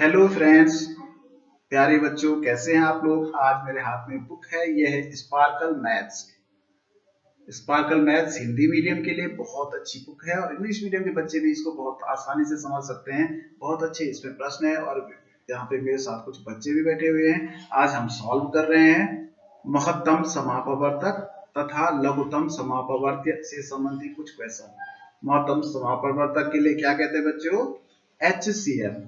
Hello friends, प्यारे बच्चों, कैसे हैं आप लोग। आज मेरे हाथ में बुक है, यह है sparkle maths. Sparkle maths Hindi medium के लिए बहुत अच्छी बुक है और इंग्लिश मीडियम के बच्चे भी इसको बहुत आसानी से समझ सकते हैं। बहुत अच्छे इसमें प्रश्न है और यहाँ पे मेरे साथ कुछ बच्चे भी बैठे हुए हैं। आज हम सॉल्व कर रहे हैं महत्तम समापवर्तक तथा लघुत्तम समापवर्त्य से संबंधित कुछ क्वेश्चन। महत्तम समापवर्तक के लिए क्या कहते हैं बच्चों? HCF।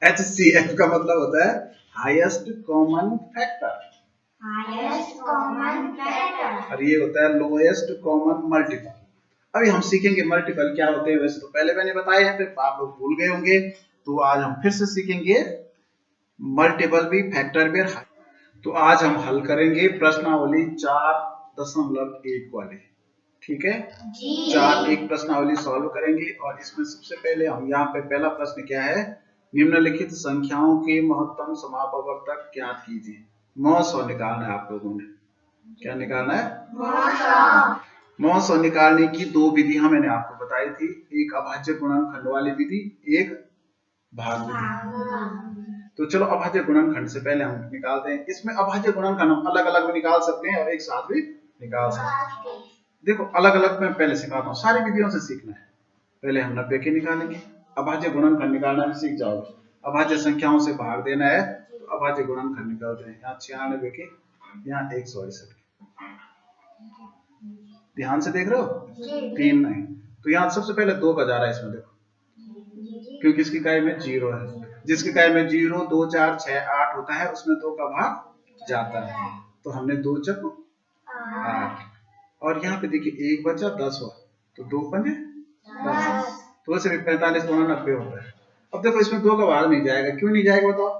HCF का मतलब होता है हाईएस्ट कॉमन फैक्टर और ये होता है लोएस्ट कॉमन मल्टीपल। अभी हम सीखेंगे मल्टीपल क्या होते हैं। वैसे तो पहले मैंने बताया है, फिर आप लोग भूल गए होंगे, तो आज हम फिर से सीखेंगे मल्टीपल भी, फैक्टर भी। तो आज हम हल करेंगे प्रश्नावली 4.1 वाले, ठीक है। 4.1 प्रश्नावली सॉल्व करेंगे और इसमें सबसे पहले हम यहाँ पे पहला प्रश्न क्या है, निम्नलिखित संख्याओं के महत्तम समापवर्तक ज्ञात कीजिए। 900 निकालना है आप लोगों ने। क्या निकालना है? 900 निकालने की दो विधियां मैंने आपको बताई थी, एक अभाज्य गुणनखंड वाली विधि, एक भाग विधि। तो चलो अभाज्य गुणनखंड से पहले हम निकालते हैं। इसमें अभाज्य गुणनखंड हम अलग अलग भी निकाल सकते हैं और एक साथ भी निकाल सकते हैं। देखो अलग अलग मैं पहले सिखाता हूँ, सारी विधियों से सीखना है। पहले हम 90 के निकालेंगे, अभाज्य गुणनखंड निकालना भी सीख जाओगे। अभाज्य संख्याओं से भाग देना है तो अभाज्य गुणनखंड निकालते हैं। यहाँ 96 के, यहाँ 168 के। ध्यान से देख रहे हो? 3 नहीं, तो यहाँ सबसे पहले 2 का जा रहा है इसमें, देखो क्योंकि इसकी इकाई में 0 है। जिसकी इकाई में 0, 2, 4, 6, 8 होता है, उसमें 2 का भाग जाता है, तो हमने 2 चक 8। और यहाँ पे देखिए 1 बचा, 10 हुआ, तो 2 पंजे 10। तो वैसे भी 45 गुणा 90 होता है। अब देखो इसमें 2 का भाग नहीं जाएगा, क्यों नहीं जाएगा बताओ?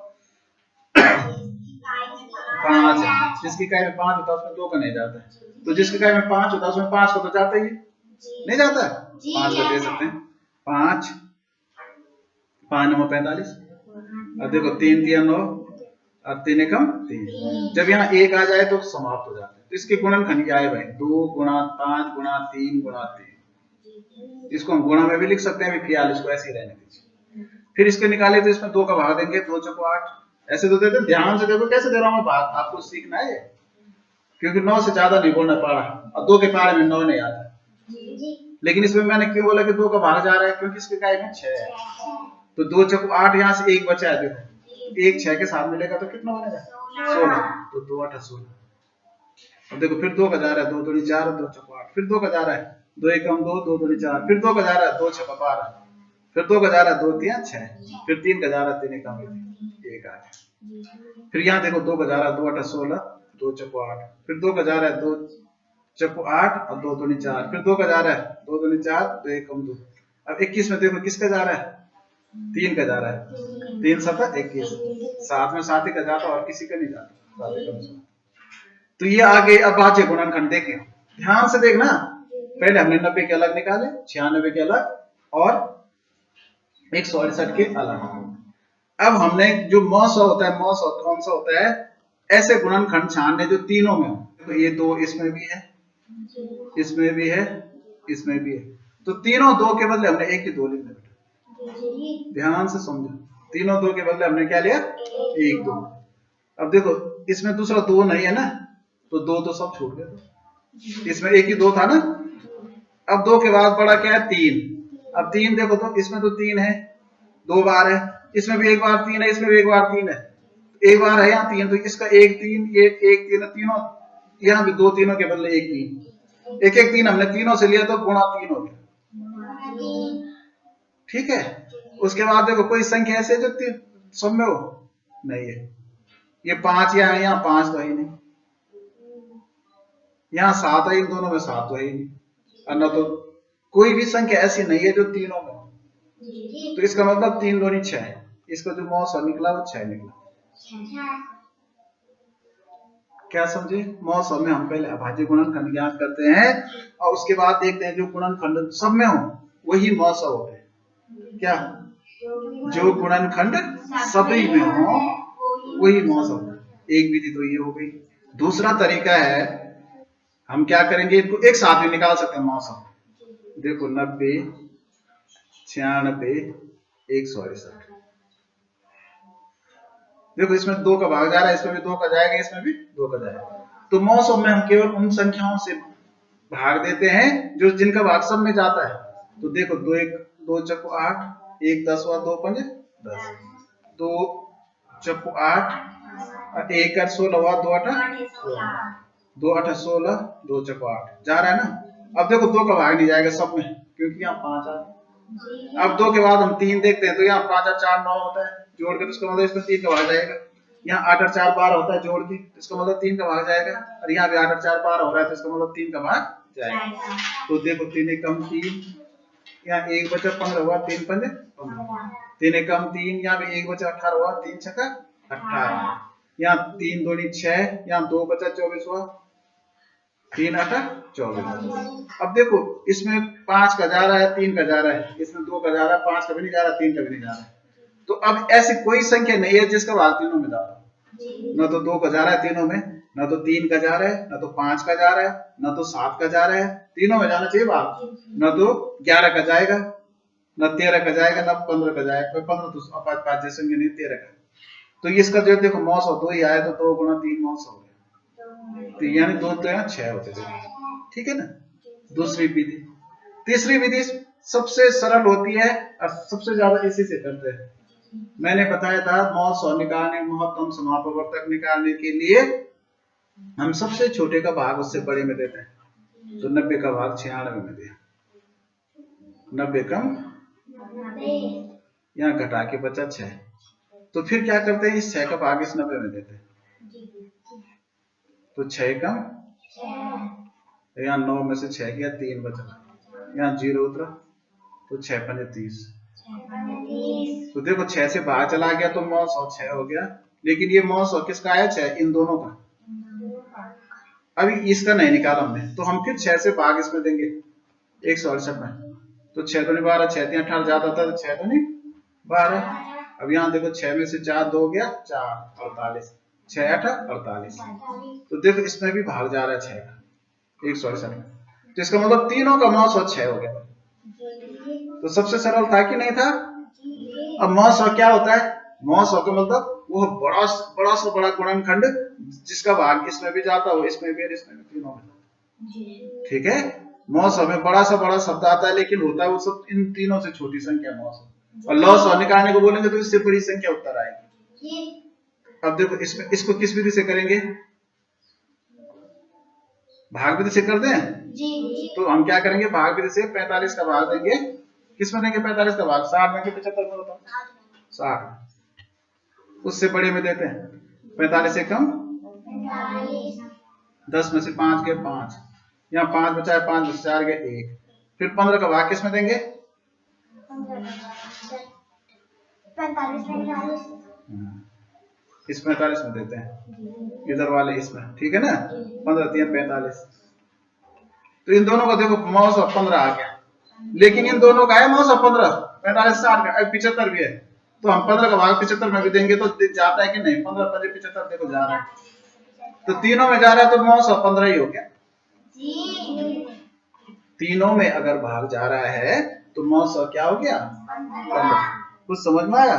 5 है, जिसकी इकाई में 5 होता है उसमें 2 का नहीं जाता है। तो जिसकी इकाई में 5 होता है उसमें 5 को तो जाता ही नहीं जाता है। 5 को दे सकते हैं, 5 5 9 45। अब देखो 3 3 9 और 3 एकम 3। जब यहाँ 1 आ जाए तो समाप्त हो जाता है। तो इसके गुणनखंड क्या है भाई? 2 गुणा 5 गुणा 3 गुणा 3। इसको हम गुणा में भी लिख सकते हैं, फिलहाल इसको ऐसे ही रहने दीजिए। फिर इसके निकाले तो इसमें 2 का भाग देंगे, 2 चौको 8। ऐसे तो देते। ध्यान से देखो कैसे दे रहा हूं मैं भाग, आपको सीखना है, क्योंकि 9 से ज्यादा नहीं बोलना पड़ा और 2 के पारे में 9 नहीं आता। लेकिन इसमें मैंने क्यों बोला कि 2 का भाग जा रहा है? क्योंकि इसकी इकाई में 6 है, तो 2 चौको 8, यहाँ से 1 बचा है। देखो 1 6 के साथ मिलेगा तो कितना बनेगा? 16। तो 2 8 16। अब देखो फिर 2 का जा रहा है, 2 दूनी 4, 2 चौको 8। फिर 2 का जा रहा है, 2 एकम 2, 2 दूनी 4। फिर 2 का जा रहा है, 2 छक्का 12। फिर 2 का जा रहा है, 2 3 6। फिर 3 का जा रहा है, 3 एकम 1 8। फिर यहाँ देखो 2 का जा रहा है, 2 8 16, 2 चौको 8। फिर 2 का जा रहा है, 2 चौको 8 और 2 दूनी 4। फिर 2 का जा रहा है, 2 दूनी 4, 2 एकम 2। अब 21 में देखो किसका जा रहा है? 3 का जा रहा है, 3 7 21। साथ में 7 ही का जाता और किसी का नहीं जाता, 7 एकम 7। तो ये आगे अभाज्य गुणनखंड देखें, ध्यान से देखना। पहले हमने 90 के अलग निकाले, 96 के अलग और 168 के अलग। अब हमने जो 900 होता है, 900 कौन सा होता है? ऐसे गुणनखंड छानने जो तीनों में हो। तो ये 2 इसमें भी है, इसमें भी है, इसमें भी है। तो तीनों 2 के बदले हमने 1 की 2 लिख दिया। ध्यान से समझो, तीनों 2 के बदले हमने क्या लिया? 1 2। अब देखो इसमें दूसरा 2 नहीं है ना, तो 2 तो सब छूट गए। इसमें 1 ही 2 था ना। अब 2 के बाद बड़ा क्या है? 3। अब 3 देखो तो इसमें तो 3 है, 2 बार है, इसमें भी 1 बार 3 है, इसमें भी 1 बार 3 है, 1 बार है यहाँ 3। तो इसका 1 3, ये 1 3, तीनों यहाँ भी 2 तीनों के बदले 1 3, 1 1 3 हमने तीनों से लिया तो गुणा 3 हो गया, ठीक है। उसके बाद देखो कोई संख्या ऐसे जो सब में हो नहीं है। ये 5 यहाँ है, यहाँ 5 तो है ही नहीं, यहाँ 7 है, इन दोनों में 7 तो है ही नहीं, और न तो कोई भी संख्या ऐसी नहीं है जो तीनों में। तो इसका मतलब 3 दूनी 6 है। इसका जो 900 निकला वो 6 निकला। क्या समझे? 900 में हम पहले अभाज्य गुणनखंड ज्ञात करते हैं और उसके बाद देखते हैं जो गुणनखंड सब में हो वही 900 होते हैं। क्या? जो गुणनखंड सभी में हो वही 900। एक विधि तो ये हो गई। दूसरा तरीका है, हम क्या करेंगे, इनको एक साथ भी निकाल सकते हैं 900। देखो 90, 96, 168। देखो इसमें 2 का भाग जा रहा है, इसमें भी 2 का जाएगा, इसमें भी 2 का जाएगा। तो मौसम में हम केवल उन संख्याओं से भाग देते हैं जो जिनका भाग सब में जाता है। तो देखो 2 चक्कू 8, 1 10 हुआ, 2 पंजे 10, 2 चक्कू 8, 1 8 16 हुआ, 2 8 16, 2 8 16, 2 चक्कू 8 जा रहा है ना। अब देखो 2 का भाग नहीं जाएगा सब में, क्योंकि यहाँ 5 आ। अब 2 के बाद हम 3 देखते हैं, तो यहाँ 5 और 4 9 होता है जोड़ के, तो इसका मतलब इसमें 3 का भाग जाएगा। यहाँ 8 और 4 12 होता है जोड़ के, इसका मतलब 3 का भाग जाएगा। और यहाँ भी 8 और 4 12 हो रहा है, तो इसका मतलब 3 का भाग जाएगा। तो देखो 3 एकम 3, यहाँ 1 बचा 15 हुआ, 3 पंजे 15, 3 एकम 3, यहाँ भी 1 बचा 18 हुआ, 3 छक्का 18, यहाँ 3 दूनी 6, यहाँ 2 बचा 24 हुआ, 3 8 24। अब देखो इसमें 5 का जा रहा है, 3 का जा रहा है, इसमें 2 का जा रहा है, 5 का भी नहीं जा रहा, 3 का भी नहीं जा रहा है। तो अब ऐसी कोई संख्या नहीं है जिसका भाग तीनों में जा रहा है। न तो 2 का जा रहा है तीनों में, न तो 3 का जा रहा है, न तो 5 का जा रहा है, न तो 7 का जा रहा है। तीनों में जाना चाहिए भाग। न तो 11 का जाएगा, न 13 का जाएगा, न 15 का जाएगा। 15 तो अपाज्य संख्या नहीं, 13 का। तो इसका जो देखो 902 ही आया, तो 2 गुणा 3 900 हो गया। तो यानी 2 तो यहाँ 6 होते थे। ठीक है ना। दूसरी विधि। तीसरी विधि सबसे सरल होती है और सबसे ज्यादा इसी से करते हैं। मैंने बताया था 900 निकालने, महत्तम समापवर्तक निकालने के लिए हम सबसे छोटे का भाग उससे बड़े में देते हैं। तो 90 का भाग 96 में दिया, 90 कम, यहाँ घटा के बचा 6। तो फिर क्या करते हैं, इस 6 का भाग इस 90 में देते हैं। तो 6 कम, यहाँ 9 में से 6 गया, 3 बचा, यहाँ 0 उतरा, तो 6 पंजे 30। तो देखो 6 से बाहर चला गया तो 906 हो गया, लेकिन ये 900 किसका आया, 6 इन दोनों का। अभी इसका नहीं निकाला हमने, तो हम फिर 6 से भाग इसमें देंगे 168 में। तो 6 दूनी 12, 6 3 18 ज्यादा था, तो 6 दूनी 12। अब यहाँ देखो 6 में से 4 2 गया, 4 48, 6 8 48। तो देखो इसमें भी भाग जा रहा है 6 का 168 में। तो इसका मतलब तीनों का 906 हो गया। तो सबसे सरल था कि नहीं था। अब 900 क्या होता है, 900 का मतलब वो बड़ा से बड़ा गुणनखंड जिसका भाग इसमें भी जाता हो, इसमें भी और इसमें भी, तीनों में। ठीक है। 900 में बड़ा शब्द आता है, लेकिन होता है वो सब इन तीनों से छोटी संख्या 900। और 900 निकालने को बोलेंगे तो इससे बड़ी संख्या उत्तर आएगी। अब देखो इसमें इसको किस विधि से करेंगे, भाग विधि से कर दें। तो हम क्या करेंगे, भाग विधि से 45 का भाग देंगे। किसमें देंगे 45 का भाग, 60 में कि 75 में होता है, 60। उससे बड़े में देते हैं। 45 से कम, 10 में से 5 गए 5, यहाँ 5 बचा है, 5 में से 4 गए 1। फिर 15 का भाग किसमें देंगे, 45 इस 45 में देते हैं, इधर वाले इसमें। ठीक है ना। 15 3 45। तो इन दोनों का देखो 915 आ गया, लेकिन इन दोनों का है 915, 45 60 का 75 भी है। तो हम 15 का भाग 75 में भी देंगे तो जाता है कि नहीं, 15 5 75 देखो जा रहा है। तो तीनों में जा रहा है, तो 915 ही हो गया। तीनों में अगर भाग जा रहा है तो 900 क्या हो गया, 15। कुछ समझ में आया।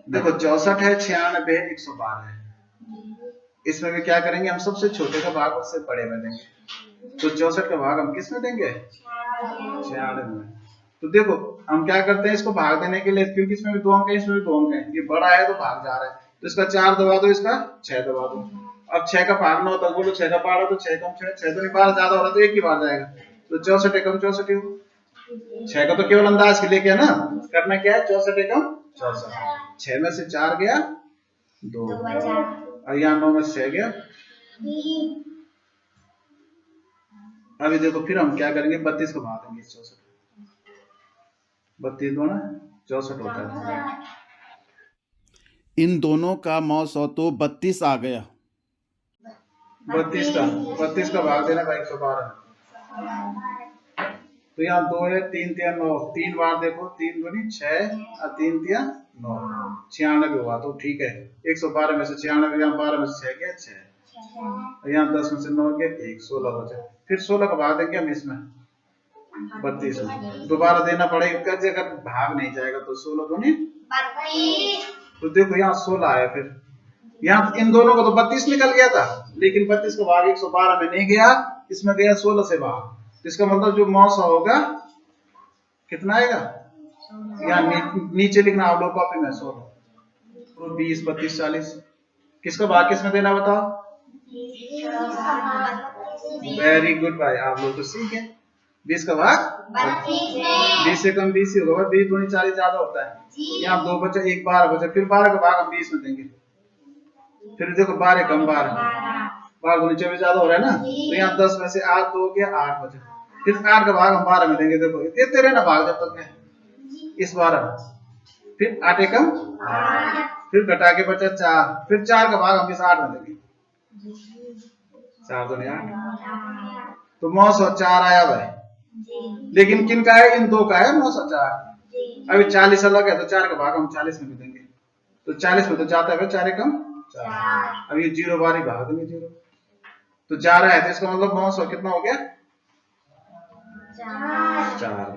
देखो 64 है, 96 है, 112 है। इसमें भी क्या करेंगे, हम सबसे छोटे का भाग उससे बड़े में देंगे। तो 64 का भाग हम किस में देंगे, 96 में। तो देखो हम क्या करते हैं, इसको भाग देने के लिए, क्योंकि इसमें भी 2 अंक है, इसमें भी 2 अंक है, ये बड़ा है तो भाग जा रहा है, तो इसका 4 दबा दो, इसका 6 दबा दो। अब 6 का भाग 9 होता, बोलो 6 का पारा, तो 6 कम 6, 6 तो नहीं 12 ज्यादा हो रहा, तो एक ही बार जाएगा। तो 64 एकम 64 हो। 6 का तो केवल अंदाज के लिए क्या ना करना, क्या है 64 एकम 64। 6 में से 4 गया 2, और यहाँ 9 में से 6 गया। अभी देखो फिर हम क्या करेंगे, 32 को भाग देंगे 64, 32 गुणा 64 होता है। इन दोनों का 900 तो 32 आ गया। 32 का भाग देना भाई 112। तो यहाँ 2 है, 3 3 9, 3 बार देखो, 3 दूनी 6 और 3 3 9, 96 हुआ। तो ठीक है, 112 में से 96, यहाँ 12 में से 6 गया 6, यहाँ 10 में से 9 गया 1, 16 बचा। फिर 16 का भाग देंगे हम इसमें, 32 में दोबारा देना पड़ेगा, कैसे अगर भाग नहीं जाएगा तो 16 दूनी 32। तो देखो यहाँ 16 आया, फिर यहाँ इन दोनों को तो 32 निकल गया था, लेकिन 32 को भाग 112 में नहीं गया, इसमें गया 16 से भाग। इसका मतलब जो मौसा होगा कितना आएगा, यहाँ नीचे लिखना आप लोग कॉपी में 16 तो 20 32 40। किसका भाग किसमें देना बताओ। वेरी गुड भाई, आप लोग तो सीख है। 20 का भाग 20 से कम 20 ही होगा, 20 दूनी 40 ज्यादा होता है। यहाँ 2 बचा, 1 12 बचा, फिर 12 का भाग हम 20 में देंगे, फिर देखो 12 कम 12 दूनी 24 ज्यादा हो रहा है ना, तो यहाँ 10 में से 8 2 गया, 8 बचा, फिर 8 का भाग हम 12 में देंगे। देखो देते रहे ना भाग जब तक है इस 12 में, फिर 8 कम 8, फिर घटा के बचा 4, फिर 4 का भाग हम इस 8 में देंगे, 4 दूनी 8, तो 904 आया भाई। लेकिन किन का है, इन दो का है 904। अभी 40 अलग है तो 4 का भाग हम 40 में भी देंगे, तो 40 में तो जाता है 4 कम 4, अब ये 0 बारी भाग देंगे 0 तो जा रहा है, तो इसका मतलब 900 कितना हो गया 4।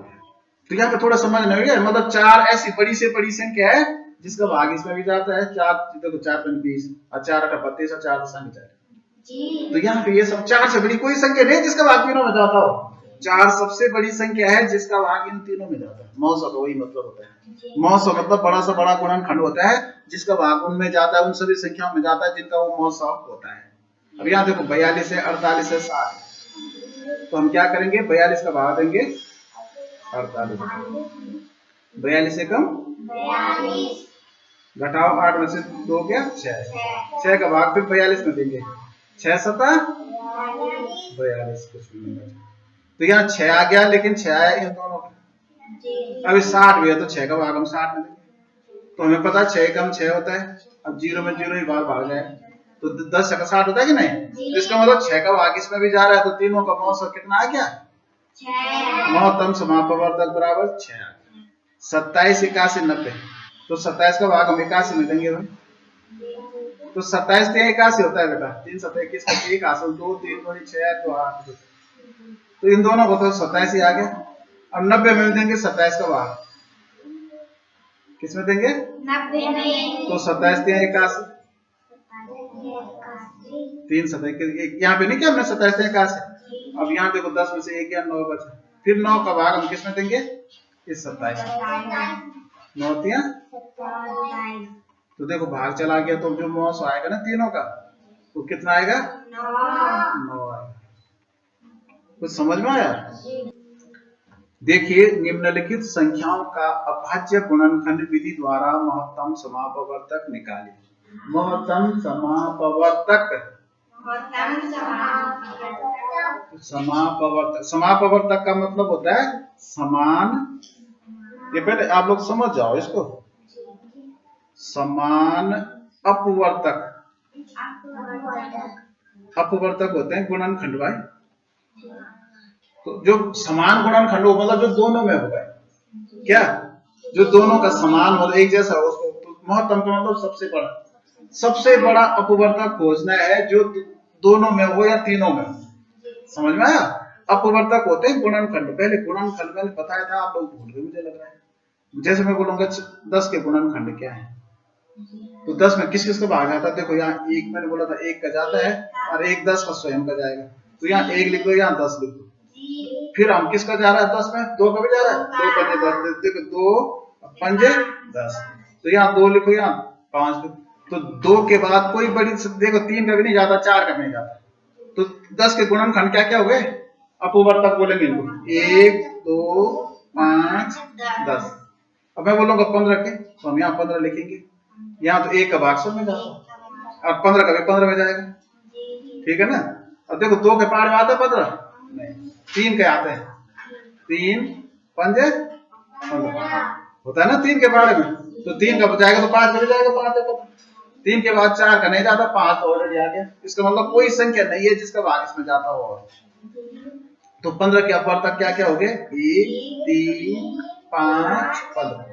तो यहाँ पे थोड़ा समझना होगा, मतलब 4 ऐसी बड़ी से बड़ी संख्या है जिसका भाग इसमें भी जाता है। 4 देखो 4 20 और 4 8 32 और 4 संख्या, तो यहाँ पे ये सब 4 से बड़ी कोई संख्या नहीं जिसका भाग तीनों में जाता हो। 4 सबसे बड़ी संख्या है जिसका भाग इन तीनों में जाता है। 900 का वही मतलब होता है। 900 मतलब बड़ा से बड़ा गुणनखंड होता है जिसका भाग उनमें जाता है, उन सभी संख्याओं में जाता है जिनका वो 900 होता है। अब यहाँ देखो 42 है, 48 है, 60, तो हम क्या करेंगे 42 का भाग देंगे 48, 42 से कम 42 घटाओ 8 में से 2 गया 6 का भाग फिर 42 में देंगे, 6 7 42 कुछ भी नहीं बचा। तो यहाँ 6 आ गया, लेकिन 6 आया इन दोनों का, अभी 60 भी है तो 6 का भाग हम 60 में देंगे, तो हमें पता 6 कम 6 होता है। अब 0 में 0 ही बार भाग जाए तो 10 का 60 होता है कि नहीं, तो इसका मतलब 6 का भाग इसमें भी जा रहा है, तो तीनों का 900 कितना आ गया 9 समापवर्तक बराबर 6 आ गया। 27 81 90, तो 27 का भाग हम 81 में देंगे भाई, तो 27 3 81 होता है बेटा, 3 7 21 का 1 हासिल 2 3 2 6 तो 8, तो इन दोनों को तो 27 ही आ गया। अब 90 में देंगे 27 का भाग, किसमें देंगे 90 में, तो 27 3 81, 3 7 यहाँ पे नहीं क्या हमने 27 3 81। अब यहाँ देखो 10 में से 1 गया 9 बचा, फिर 9 का भाग हम किसमें देंगे इस 27 9 3, तो देखो भाग चला गया, तो जो 900 आएगा ना तीनों का, तो कितना आएगा 9 आएगा। कुछ समझ में आया। देखिए निम्नलिखित संख्याओं का अभाज्य गुणनखंड विधि द्वारा महत्तम समापवर्तक निकालिए। महत्तम समापवर्तक, समापवर्तक का मतलब होता है समान, ये पहले आप लोग समझ जाओ इसको, समान अपवर्तक, अपवर्तक होते हैं गुणनखंड भाई। तो जो समान गुणनखंड हो मतलब जो दोनों में होगा, क्या जो दोनों का समान हो एक जैसा हो उसको, तो महत्तम का मतलब सबसे बड़ा अपवर्तक खोजना है जो दोनों में हो या तीनों में हो। समझ में आया। अपवर्तक होते हैं गुणनखंड, पहले गुणनखंड मैंने बताया था, आप लोग भूल गए मुझे लग रहा है। जैसे मैं बोलूंगा 10 के गुणनखंड क्या है, तो 10 में किस किस का भाग आता है, देखो यहाँ 1 मैंने बोला था 1 का जाता है और 1 10 का स्वयं का जाएगा, तो यहाँ 1 लिख दो, यहाँ 10 लिख दो। फिर हम किसका जा रहा है 10 में, 2 का भी जा रहा है, 2 पंजे 10, देखो 2 पंजे 10, तो यहाँ 2 लिखो, यहाँ 5 लिखो, तो 2 के बाद कोई बड़ी देखो 3 का भी नहीं जाता, 4 का भी नहीं जाता, तो 10 के गुणनखंड क्या क्या हो गए अपवर्तक बोलेंगे इनको, 1 2 5 10। अब मैं बोलूंगा 15 के, तो हम यहाँ 15 लिखेंगे, यहाँ तो 1 का भाग सब में जाता है, अब 15 का भी 15 में जाएगा, ठीक है ना। अब देखो 2 के पार में आता है 15 नहीं, 3 के आते हैं, 3 पंजे 15 होता है ना 3 के पारे में, तो 3 का जाएगा तो 5 का भी जाएगा, 5 है 3 के बाद 4 का नहीं जाता, 5 तो ऑलरेडी आ गया। इसका मतलब कोई संख्या नहीं है जिसका भाग इसमें जाता हो। तो 15 के अपवर्तक क्या क्या हो गए, 1 3 5 15,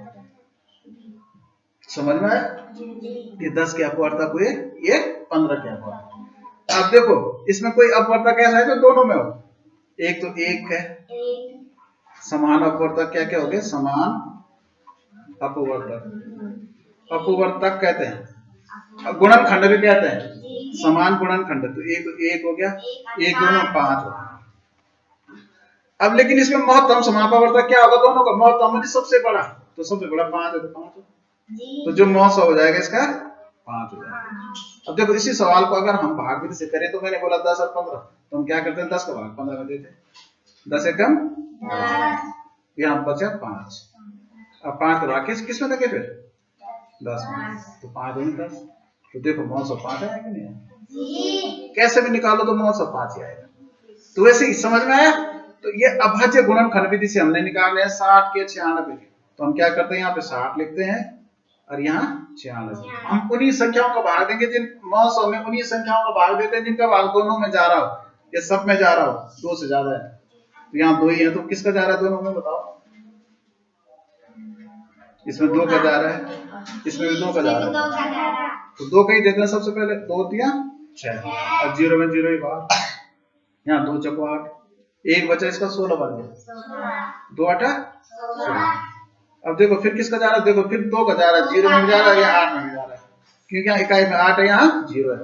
समझ में आया। ये 10 के अपवर्तक हुए, ये 15 के अपवर्तक। अब देखो इसमें कोई अपवर्तक ऐसा है जो दोनों में हो, एक तो 1 है समान अपवर्तक क्या क्या हो गए? समान अपवर्तक, अपवर्तक कहते हैं, गुणनखंड भी कहते हैं, समान गुणनखंड। तो एक हो गया, एक दोनों 5 हो। अब लेकिन इसमें महत्तम समापवर्तक क्या होगा? दोनों का महत्तम मतलब सबसे बड़ा, तो सबसे बड़ा 5 है तो 5 हो। तो जो 900 हो जाएगा इसका 5 हो जाएगा। अब देखो इसी सवाल को अगर हम भाग विधि से करें तो मैंने बोला 10 और 15, तो हम क्या करते हैं? 10 का भाग 15 में देते हैं, 10 एकम 10, यहाँ बचा 5। अब 5 का भाग किस में देंगे फिर? 10 में, तो 5 दूनी 10। तो देखो 905 आएगा कि नहीं आएगा? कैसे भी निकालो तो 905 ही आएगा। तो वैसे ही समझ में आया? तो ये अभाज्य गुणनखंड विधि से हमने निकालने हैं 60 के 96 के। तो हम क्या करते हैं? यहाँ पे 60 लिखते हैं और यहाँ 96। हम उन्हीं संख्याओं का भाग देंगे जिन 900 में, उन्हीं संख्याओं का भाग देते हैं जिनका भाग दोनों में जा रहा हो या सब में जा रहा हो, 2 से ज्यादा है। तो यहाँ 2 ही है, तो किसका जा रहा है दोनों में? बताओ। इसमें 2 का जा रहा है, इसमें भी 2 का जा रहा है, तो 2 का ही देते हैं सबसे पहले। 2 दिया 6 और 0 में 0 ही बाहर। यहाँ 2 चको 8, 1 बचा, इसका 16 बन गया, 2 8 16। अब देखो फिर किसका जा रहा है? देखो फिर 2 का जा रहा है, 0 में भी जा रहा है या 8 में भी जा रहा है, क्योंकि यहाँ इकाई में 8 है, यहाँ 0 है।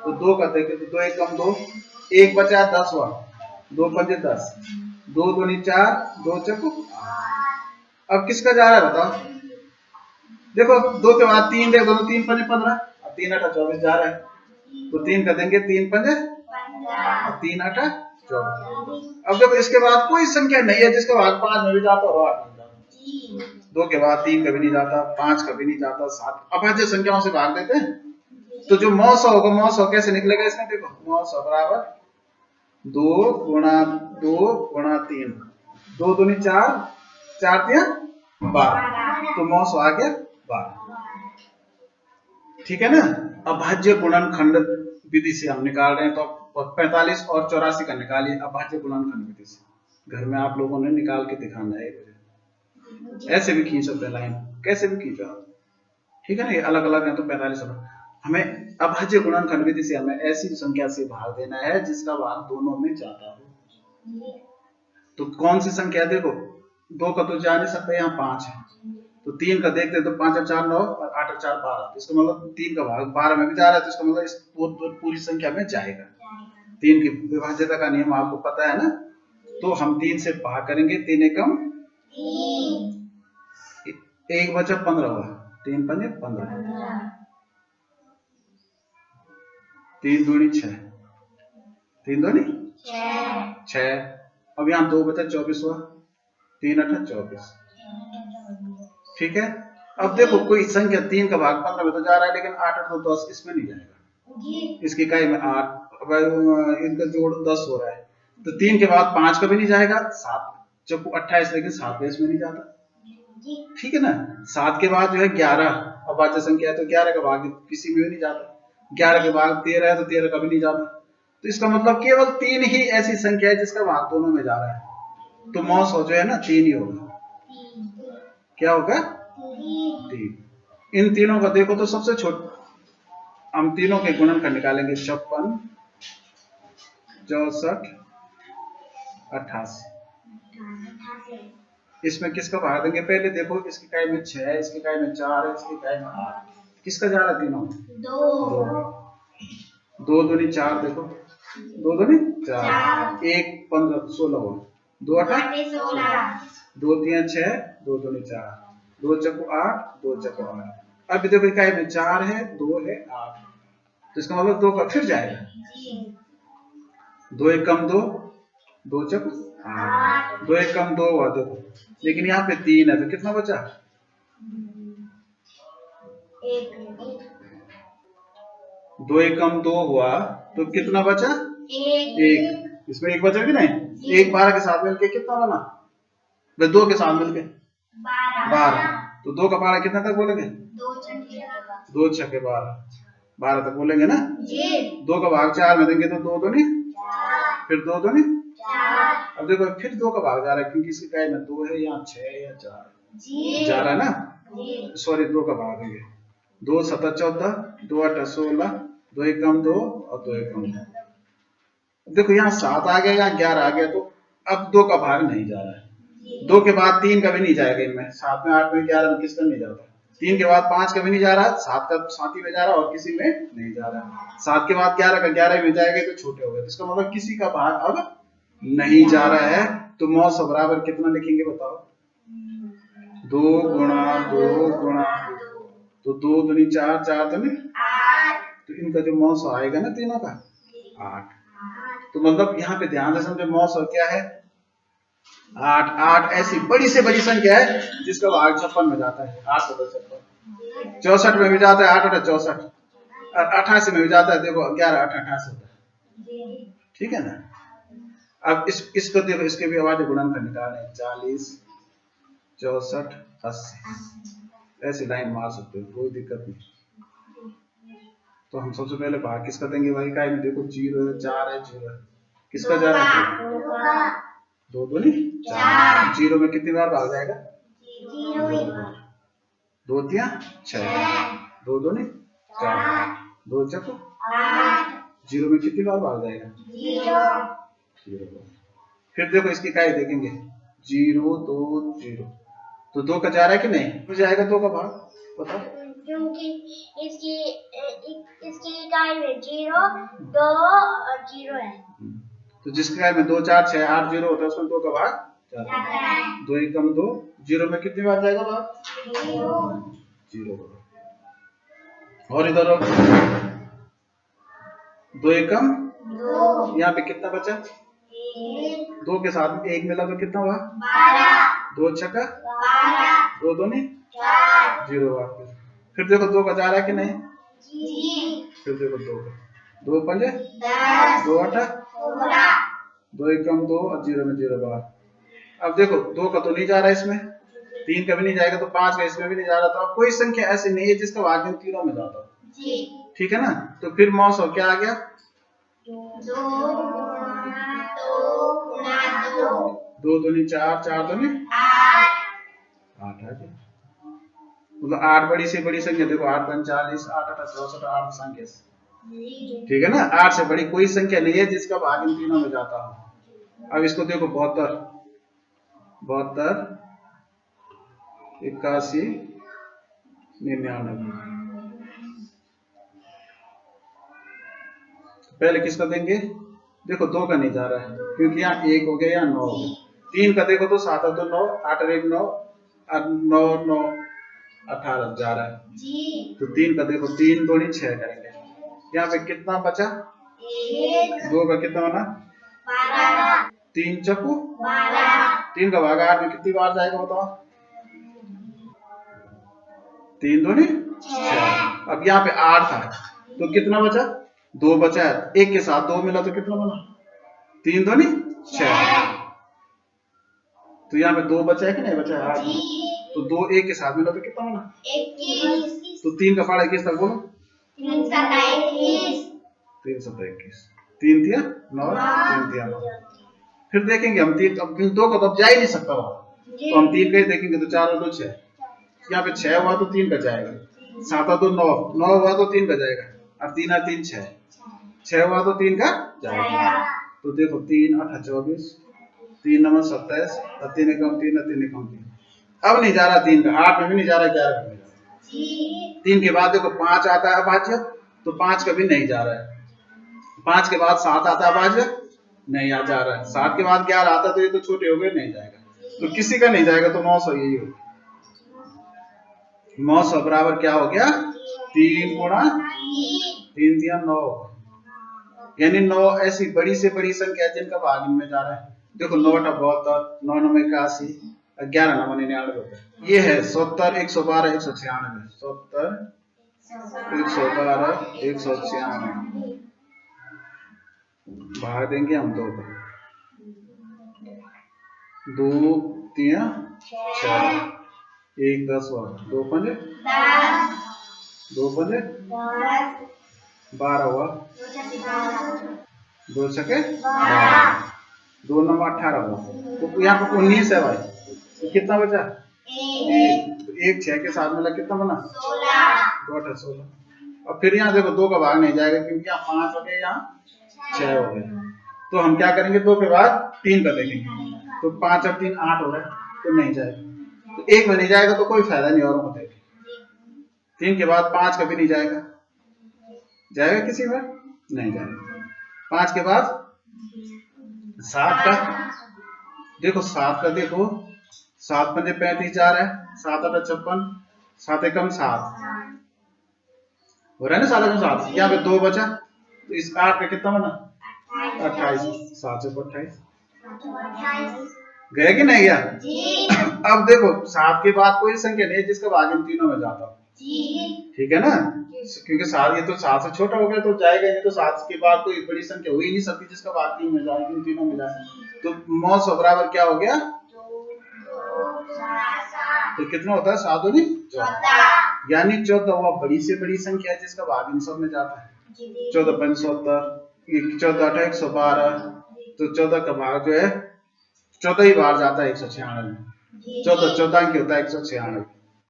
तो 2 का देखे तो 2 एकम 2, 1 बचा 10 हुआ, 2 पंजे 10, 2 दूनी 4, 2 चको 8। अब किसका जा रहा है बताओ? देखो 2 के बाद 3 दे दो, 3 पंजे 15, 3 8 24 जा रहा है, तो 3 का देंगे 3 पंजे 3 8 24। अब देखो इसके बाद कोई संख्या नहीं है जिसका भाग 5 में भी जाता और 8 में जाता। 2 के बाद 3 कभी नहीं जाता, 5 कभी नहीं जाता, 7 अभाज्य संख्याओं से भाग देते हैं। तो जो 900 होगा, 900 कैसे निकलेगा इसमें? देखो 900 बराबर 2 गुणा 2 गुणा 3, 2 दूनी 4, 4 तिया 12, तो 900 आ गया 12। ठीक है ना? अभाज्य गुणनखंड विधि से हम निकाल रहे हैं, तो 45 और 84 का निकालिए अभाज्य गुणनखंड विधि से। घर में आप लोगों ने निकाल के दिखाना है, ऐसे भी खींच सकते हैं लाइन, कैसे भी खींचो, ठीक है ना? ये अलग अलग है तो 45। हमें अभाज्य गुणनखंड विधि से हमें ऐसी संख्या से भाग देना है जिसका भाग दोनों में जाता हो। तो कौन सी संख्या? देखो 2 का तो जा नहीं सकता, यहाँ 5 है, तो 3 का देखते हैं तो 5 और 4 9 और 8 और 4 12, तो इसका मतलब 3 का भाग 12 में भी जा रहा है, तो इसका मतलब इस पूरी संख्या में जाएगा। 3 की विभाज्यता का नियम आपको पता है ना? तो हम 3 से भाग करेंगे, 3 एकम 1 बचा 15 हुआ, 3 पंजे 15, 3 दूनी 6, 3 दूनी 6। अब यहाँ 2 बचा 24 हुआ, 3 8 24। ठीक है? अब देखो कोई संख्या 3 का भाग 15 में तो जा रहा है, लेकिन 8 8 तो 10 इसमें नहीं जाएगा, इसकी इकाई में 8, इनका जोड़ 10 हो रहा है, तो 3 के बाद 5 का भी नहीं जाएगा, 7 चौको 28, लेकिन 7 इसमें नहीं जाता। ठीक है ना? 7 के बाद जो है 11 अभाज्य संख्या है, तो 11 का भाग किसी में भी नहीं जाता, 11 के बाद 13 है तो 13 का भी नहीं जाता। तो इसका मतलब केवल 3 ही ऐसी संख्या है जिसका भाग दोनों में जा रहा है, तो 900 जो है ना 3 ही होगा। क्या होगा? 3। इन तीनों का देखो तो सबसे छोटा, हम तीनों के गुणनखंड निकालेंगे, 56 64 88। इसमें किसका भाग देंगे? पहले देखो इसकी इकाई में 6 है, इसकी इकाई में 4 है, इसकी इकाई में 8, किसका जा रहा है? तीनों 2 दूनी 4, देखो 2 दूनी 4, 1 15 16 हुआ, 2 8 16, 2 3 6, 2 दूनी 4, 2 चको 8, 2 चको 8। अब देखो इकाई में 4 है, 2 है 8, तो इसका मतलब 2 का फिर जाएगा, 2 एकम 2, 2 चको 8, 2 एकम 2 हुआ देखो, लेकिन यहाँ पे 3 है तो कितना बचा? 2 एकम 2 हुआ तो कितना बचा? 1। इसमें 1 बचा कि नहीं? 1 12 के साथ मिलके कितना बना? 2 के साथ मिलके 12, तो 2 का 12 कितना तक बोलेंगे? 2 छके 12 तक बोलेंगे ना? 2 का भाग 4 में देंगे तो 2 दूनी, फिर 2 दूनी 4। अब देखो फिर 2 का भाग जा रहा है, क्योंकि इसकी इकाई में 2 है, यहाँ 6 है या 4 जा रहा है ना, सॉरी 2 का भाग देंगे, 2 7 14, 2 8 16, 2 एकम 2 और 2 एकम 2। देखो यहाँ 7 आ गया, यहाँ 11 आ गया, तो अब 2 का भाग नहीं जा रहा है, 2 के बाद 3 कभी नहीं जाएगा इनमें, 7 में 8 में 11 में किसका नहीं जाता। 3 के बाद 5 कभी नहीं जा रहा, 7 का 7 ही में जा रहा और किसी में नहीं जा रहा। 7 के बाद 11 का 11 में जाएगा तो छोटे हो गए, इसका मतलब किसी का भाग अब नहीं जा रहा है। तो 900 बराबर कितना लिखेंगे बताओ? 2 गुणा 2 गुणा 2, तो 2 दूनी 4, 4 दूनी 8, तो इनका जो 900 आएगा ना तीनों का 8। तो मतलब यहाँ पे ध्यान से समझो 900 क्या है 8। 8 ऐसी बड़ी से बड़ी संख्या है जिसका भाग 56 में जाता है। 8 होता है 56, 64 में भी जाता है 8 8 64, और 88 में भी जाता है, देखो 11 8 88 होता है। ठीक है ना। अब इसको देखो, इसके भी आवाज गुणनफल निकालने 40 64 80 ऐसी लाइन मार सकते हो, कोई दिक्कत नहीं। तो हम सबसे पहले भाग किसका देंगे भाई? का में देखो 0 है 4 है 0 है, किसका जा रहा है? 2 2 नहीं 4। 0 में कितनी बार भाग जाएगा? 2 3 6, 2 2 नहीं 4, 2 चक 8, 0 में कितनी बार भाग जाएगा? 0। फिर देखो इसकी काय देखेंगे 0 2 0, तो 2 का जा रहा है कि नहीं? हो जाएगा 2 का भाग बताओ। क्योंकि इसकी इकाई में 0 2 और 0 है। तो जिसकी इकाई में 2 4 6 8 0 होता है उसमें 2 का भाग जाता है। 2 एकम 2, 0 में कितनी बार जाएगा भाग? 0। और इधर 2 एकम 2, यहाँ पे कितना बचा? 2 के साथ में 1 मिला तो कितना हुआ? 12। 2 छक्का 12, 2 2 नहीं 4, 0 वापस। फिर देखो 2 का जा रहा है कि नहीं? फिर देखो 2 का 2 5 10, 2 8 16, 2 एकम 2 और 0 में 0 बार। अब देखो 2 का तो नहीं जा रहा है इसमें, 3 का भी नहीं जाएगा, तो 5 का इसमें भी नहीं जा रहा। तो अब कोई संख्या ऐसी नहीं है जिसका भाग इन तीनों में जाता हो। ठीक है ना। तो फिर 900 क्या आ गया? 2 दूनी 4 4 दूनी 8 आ गया। मतलब 8 बड़ी से बड़ी संख्या, देखो 8 5 40, 8 8 64, 8 संख्या। ठीक है ना। 8 से बड़ी कोई संख्या नहीं है जिसका भाग इन तीनों में जाता हो। अब इसको देखो 72 81 99। पहले किसका देंगे? देखो 2 का नहीं जा रहा है क्योंकि यहाँ 1 हो गया, यहाँ 9 हो गया। 3 का देखो तो 7 2 9, 8 1 9, 9 9 18 जा रहा है। तो 3 का देखो 3 2 नहीं 6 करेंगे। यहाँ पे कितना बचा? 2 का कितना बना? 12, 3 चक्कू 12, 3 का भाग 8 में कितनी बार जाएगा बताओ? 3 2 नहीं 6। अब यहाँ पे 8 था तो कितना बचा? 2 बचा है, 1 के साथ 2 मिला तो कितना बना? 3 2 नहीं 6। तो यहाँ पे 2 बचा है कि नहीं बचा है? 8। तो 2 1 के साथ मिला तो कितना बना? 21, तो 3 का फाड़ा 21 तक बोलो। 3 7 21, 3 7 21, 3 3 9, 3 3 9। फिर देखेंगे हम 3, अब 2 को तो अब जा ही नहीं सकता वहां, तो हम 3 का ही देखेंगे। तो 4 और 2 6, यहाँ पे 6 हुआ तो 3 का जाएगा, 7 2 9, 9 हुआ तो 3 का जाएगा, और 3 और 3 6, 6 हुआ तो 3 का जाएगा। तो देखो 3 8 24, 3 9 27, और 3 एकम 3 और 3 एकम 3। अब नहीं जा रहा 3 का, 8 में भी नहीं जा रहा, 11 में भी नहीं जा रहा। 3 के बाद देखो 5 आता है अभाज्य, तो 5 कभी नहीं जा रहा है। 5 के बाद 7 आता है अभाज्य, नहीं आ जा रहा है। 7 के बाद 11 आता तो ये तो छोटे हो गए, नहीं जाएगा। तो किसी का नहीं जाएगा, तो 900 यही हो गया। 900 बराबर क्या हो गया? 3 गुणा 3 दिया 9, यानी 9 ऐसी बड़ी से बड़ी संख्या जिनका भाग इनमें जा रहा है। देखो 9 8 72, 9 9 81, 11 9 99 होता है। ये है 70 112 196, 70 112 196। भाग देंगे हम 2 का, 2 3 6, 1 10 हुआ, 2 5 10, 2 5 12 हुआ, 2 छके 12, 2 9 18 हुआ। तो यहाँ पे 19 है भाई, तो कितना बचा? 1। तो 1 6 के साथ मिला कितना बना? 16, 2 8 16। अब फिर यहाँ देखो 2 का भाग नहीं जाएगा क्योंकि यहाँ 5 हो गए, यहाँ 6 हो गए। तो हम क्या करेंगे? 2 के बाद 3 का देखेंगे, तो 5 और 3 8 हो रहा है। तो नहीं जाएगा। तो 1 में नहीं जाएगा तो कोई फायदा नहीं औरों को देख। 3 के बाद 5 कभी नहीं जाएगा, जाएगा किसी में? नहीं जाएगा। 5 के बाद 7 का देखो, 7 का देखो, 7 पंजे 35 जा रहा है, 7 8 56, 7 एकम 7 हो रहा है ना, 7 एकम 7। यहाँ पे 2 बचा तो इस 8 का कितना बना? 28। 7 से 28 गया कि नहीं गया? अब देखो 7 के बाद कोई संख्या नहीं है जिसका भाग इन तीनों में जाता हो, ठीक है ना? क्योंकि 7 ये तो 7 से छोटा हो गया तो जाएगा नहीं, तो 7 के बाद कोई बड़ी संख्या हो ही नहीं सकती जिसका भाग 3 में जाए, इन तीनों में जाए। तो मौसम बराबर क्या हो गया? तो कितना होता है? 7 दूनी 14, यानी 14 बड़ी से बड़ी संख्या है जिसका भाग इन सब में जाता है। 14 पंज 70, 14 8 112, तो 14 का भाग जो है 14 ही बार जाता है 196 में। 14 14 की होता है 196।